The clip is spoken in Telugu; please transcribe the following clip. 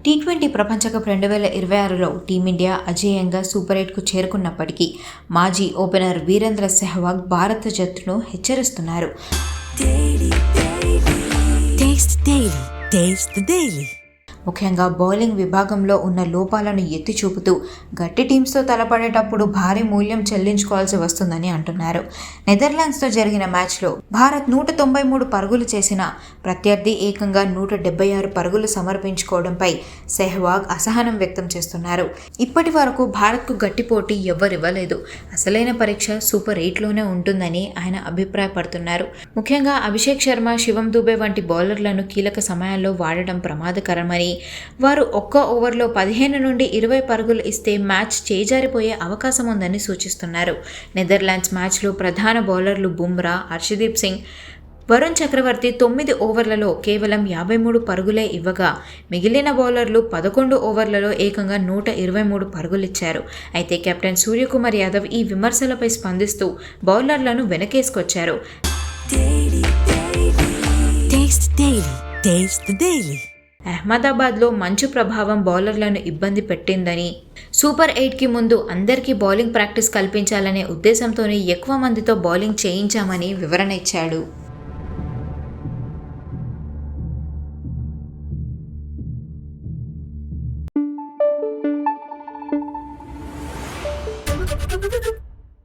టీ20 ప్రపంచ కప్ 2026లో టీమిండియా అజేయంగా సూపర్ 8కు చేరుకున్నప్పటికీ మాజీ ఓపెనర్ వీరేంద్ర సెహ్వాగ్ భారత జట్టును హెచ్చరిస్తున్నారు. ముఖ్యంగా బౌలింగ్ విభాగంలో ఉన్న లోపాలను ఎత్తి చూపుతూ గట్టి టీమ్స్తో తలపడేటప్పుడు భారీ మూల్యం చెల్లించుకోవాల్సి వస్తుందని అంటున్నారు. నెదర్లాండ్స్తో జరిగిన మ్యాచ్లో భారత్ 193 పరుగులు చేసిన ప్రత్యర్థి ఏకంగా 176 పరుగులు సమర్పించుకోవడంపై సెహ్వాగ్ అసహనం వ్యక్తం చేస్తున్నారు. ఇప్పటి వరకు భారత్కు గట్టి పోటీ ఎవ్వరివ్వలేదు. అసలైన పరీక్ష సూపర్ 8లోనే ఉంటుందని ఆయన అభిప్రాయపడుతున్నారు. ముఖ్యంగా అభిషేక్ శర్మ, శివం దుబే వంటి బౌలర్లను కీలక సమయాల్లో వాడడం ప్రమాదకరమని, వారు ఒక్క ఓవర్లో 15 నుండి 20 పరుగులు ఇస్తే మ్యాచ్ చేజారిపోయే అవకాశం ఉందని సూచిస్తున్నారు. నెదర్లాండ్స్ మ్యాచ్లో ప్రధాన బౌలర్లు బుమ్రా, హర్షదీప్ సింగ్, వరుణ్ చక్రవర్తి 9 ఓవర్లలో కేవలం 53 పరుగులే ఇవ్వగా మిగిలిన బౌలర్లు 11 ఓవర్లలో ఏకంగా 123 పరుగులిచ్చారు. అయితే కెప్టెన్ సూర్యకుమార్ యాదవ్ ఈ విమర్శలపై స్పందిస్తూ బౌలర్లను వెనకేసుకొచ్చారు. అహ్మదాబాద్లో మంచు ప్రభావం బౌలర్లను ఇబ్బంది పెట్టిందని, సూపర్ 8కి ముందు అందరికీ బౌలింగ్ ప్రాక్టీస్ కల్పించాలనే ఉద్దేశంతోనే ఎక్కువ మందితో బౌలింగ్ చేయించామని వివరణ ఇచ్చాడు.